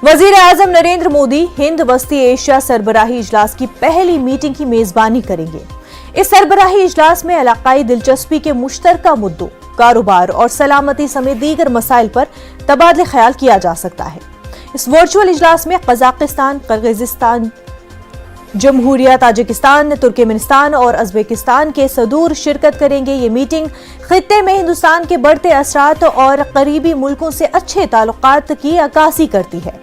वजीर आजम नरेंद्र मोदी हिंद वस्ती एशिया सरबराही इजलास की पहली मीटिंग की मेजबानी करेंगे। इस सरबराही इजलास में इलाकाई दिलचस्पी के मुश्तरका मुद्दों, कारोबार और सलामती समेत दीगर मसाइल पर तबादले ख्याल किया जा सकता है। इस वर्चुअल इजलास में कजाकिस्तान, किर्गिस्तान, जमहूरिया ताजिकिस्तान, तुर्कमेनिस्तान और उज़्बेकिस्तान के सदूर शिरकत करेंगे। ये मीटिंग खित्ते में हिंदुस्तान के बढ़ते असरात और करीबी मुल्कों से अच्छे ताल्लुकात की अक्कासी करती है।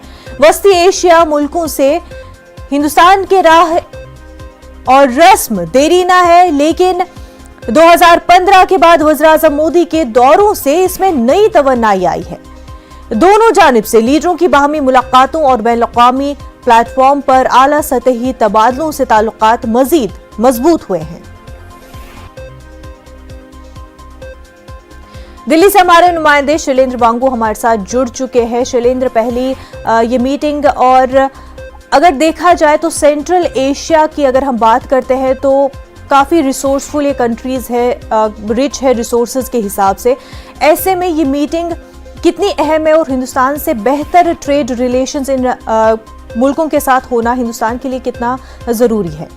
वस्ती एशिया मुल्कों से हिंदुस्तान के राह और रस्म देरीना है, लेकिन 2015 के बाद वज़ीर-ए-आज़म मोदी के दौरों से इसमें नई तवन्नाई आई है। दोनों जानिब से लीडरों की बाहमी मुलाकातों और बैनुल-अक़वामी प्लेटफॉर्म पर आला सतही तबादलों से ताल्लुकात मजीद मजबूत हुए हैं। दिल्ली से हमारे नुमाइंदे शैलेंद्र वांगू हमारे साथ जुड़ चुके हैं। शैलेंद्र, पहली ये मीटिंग, और अगर देखा जाए तो सेंट्रल एशिया की अगर हम बात करते हैं तो काफ़ी रिसोर्सफुल ये कंट्रीज है, रिच है रिसोर्सेज के हिसाब से। ऐसे में ये मीटिंग कितनी अहम है और हिंदुस्तान से बेहतर ट्रेड रिलेशंस इन मुल्कों के साथ होना हिंदुस्तान के लिए कितना जरूरी है?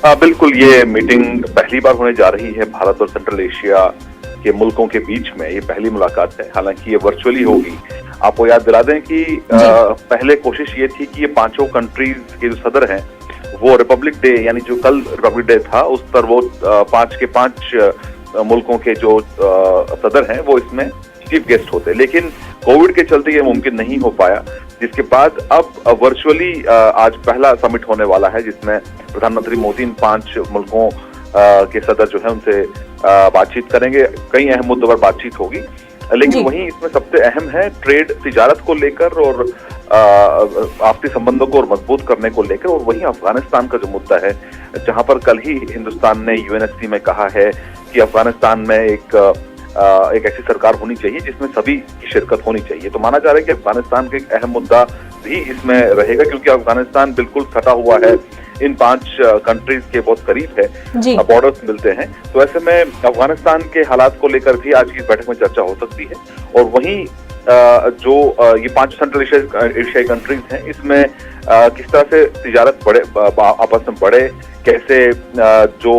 बिल्कुल, ये मीटिंग पहली बार होने जा रही है भारत और सेंट्रल एशिया के मुल्कों के बीच में। ये पहली मुलाकात है, हालांकि ये वर्चुअली होगी। आपको याद दिला दें कि पहले कोशिश ये थी कि ये पांचों कंट्रीज के जो सदर हैं वो रिपब्लिक डे, यानी जो कल रिपब्लिक डे था, उस पर वो 5 के 5 मुल्कों के जो सदर हैं वो इसमें चीफ गेस्ट होते, लेकिन कोविड के चलते ये मुमकिन नहीं हो पाया, जिसके बाद अब वर्चुअली आज पहला समिट होने वाला है, जिसमें प्रधानमंत्री मोदी इन 5 मुल्कों के सदर जो है उनसे बातचीत करेंगे। कई अहम मुद्दों पर बातचीत होगी, लेकिन वहीं इसमें सबसे अहम है ट्रेड, तिजारत को लेकर और आपसी संबंधों को और मजबूत करने को लेकर, और वहीं अफगानिस्तान का जो मुद्दा है, जहां पर कल ही हिंदुस्तान ने यूएनएससी में कहा है कि अफगानिस्तान में एक ऐसी सरकार होनी चाहिए जिसमें सभी की शिरकत होनी चाहिए। तो माना जा रहा है कि अफगानिस्तान का एक अहम मुद्दा भी इसमें रहेगा, क्योंकि अफगानिस्तान बिल्कुल सटा हुआ है, इन 5 कंट्रीज के बहुत करीब है, बॉर्डर्स मिलते हैं। तो ऐसे में अफगानिस्तान के हालात को लेकर भी आज की इस बैठक में चर्चा हो सकती है। और वहीं जो ये 5 सेंट्रल एशियाई कंट्रीज हैं, इसमें किस तरह से तिजारत आपस में बढ़े, कैसे जो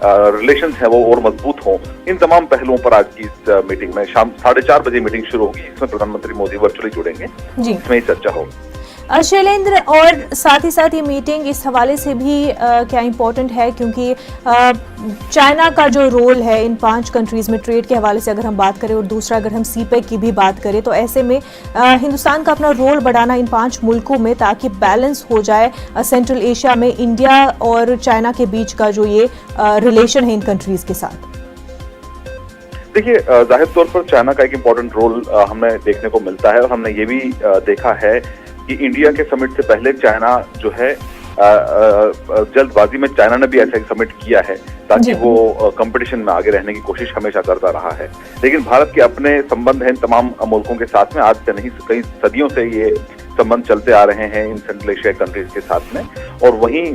रिलेशंस है वो और मजबूत हों, इन तमाम पहलुओं पर आज की इस मीटिंग में शाम 4:30 बजे मीटिंग शुरू होगी। इसमें प्रधानमंत्री मोदी वर्चुअली जुड़ेंगे, इसमें ही चर्चा होगी। शैलेंद्र, और साथ ही साथ ये मीटिंग इस हवाले से भी क्या इम्पोर्टेंट है, क्योंकि चाइना का जो रोल है इन 5 कंट्रीज में ट्रेड के हवाले से अगर हम बात करें, और दूसरा अगर हम सीपेक की भी बात करें, तो ऐसे में हिंदुस्तान का अपना रोल बढ़ाना इन 5 मुल्कों में, ताकि बैलेंस हो जाए सेंट्रल एशिया में इंडिया और चाइना के बीच का जो ये रिलेशन है इन कंट्रीज के साथ। देखिए, जाहिर तौर पर चाइना का एक इम्पोर्टेंट रोल हमें देखने को मिलता है, और हमने ये भी देखा है कि इंडिया के समिट से पहले चाइना जो है जल्दबाजी में चाइना ने भी ऐसा एक समिट किया है, ताकि वो कंपटीशन में आगे रहने की कोशिश हमेशा करता रहा है। लेकिन भारत के अपने संबंध हैं इन तमाम मुल्कों के साथ में, आज से नहीं, कई सदियों से ये संबंध चलते आ रहे हैं इन सेंट्रल एशियाई कंट्रीज के साथ में। और वहीं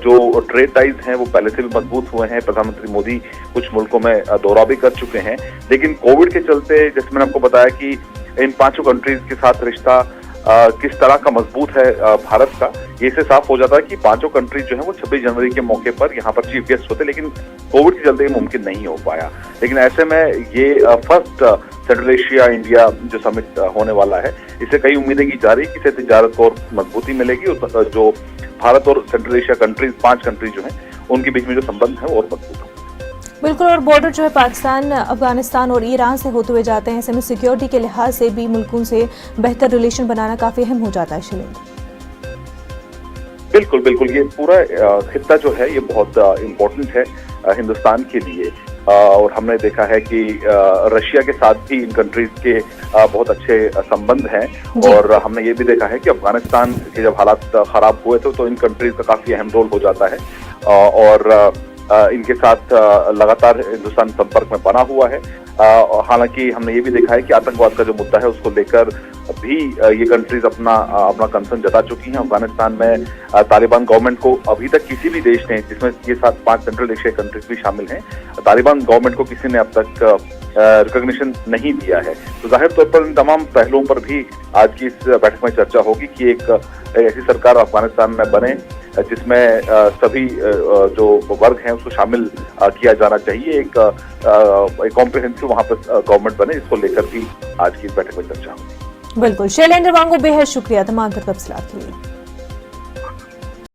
जो ट्रेड टाइज हैं वो पहले से भी मजबूत हुए हैं। प्रधानमंत्री मोदी कुछ मुल्कों में दौरा भी कर चुके हैं, लेकिन कोविड के चलते, जैसे मैंने आपको बताया कि इन 5 कंट्रीज के साथ रिश्ता किस तरह का मजबूत है भारत का, ये से साफ हो जाता है कि 5 कंट्रीज जो है वो 26 जनवरी के मौके पर यहाँ पर चीफ गेस्ट होते, लेकिन कोविड के चलते ये मुमकिन नहीं हो पाया। लेकिन ऐसे में ये फर्स्ट सेंट्रल एशिया इंडिया जो समिट होने वाला है, इससे कई उम्मीदें की जा रही है कि इससे तिजारत को और मजबूती मिलेगी, और जो भारत और सेंट्रल एशिया कंट्रीज 5 कंट्रीज जो है उनके बीच में जो संबंध है वो और मजबूत हो। बिल्कुल, और बॉर्डर जो है पाकिस्तान, अफगानिस्तान और ईरान से होते हुए जाते हैं, ऐसे में सिक्योरिटी के लिहाज से भी मुल्कों से बेहतर रिलेशन बनाना काफी अहम हो जाता है। शैलेंद्र, बिल्कुल बिल्कुल, ये पूरा खित्ता जो है ये बहुत इम्पोर्टेंट है हिंदुस्तान के लिए, और हमने देखा है कि रशिया के साथ भी इन कंट्रीज के बहुत अच्छे संबंध हैं, और हमने ये भी देखा है कि अफगानिस्तान के जब हालात खराब हुए थे तो इन कंट्रीज का काफी अहम रोल हो जाता है, और इनके साथ लगातार हिंदुस्तान संपर्क में बना हुआ है। हालांकि हमने ये भी देखा है कि आतंकवाद का जो मुद्दा है उसको लेकर भी ये कंट्रीज अपना कंसर्न जता चुकी हैं। अफगानिस्तान में तालिबान गवर्नमेंट को अभी तक किसी भी देश ने, जिसमें ये 5 सेंट्रल एशियाई कंट्रीज भी शामिल हैं, तालिबान गवर्नमेंट को किसी ने अब तक रिकॉग्निशन नहीं दिया है। तो जाहिर तौर पर इन तमाम पहलुओं पर भी आज की इस बैठक में चर्चा होगी कि एक ऐसी सरकार अफगानिस्तान में बने जिसमें सभी जो वर्ग हैं उसको शामिल किया जाना चाहिए। एक कॉम्प्रिहेंसिव वहां पर गवर्नमेंट बने, इसको लेकर भी आज की इस बैठक में चर्चा होगी। बिल्कुल, शैलेंद्र वांगो, बेहद शुक्रिया तमाम तफसीलात के लिए।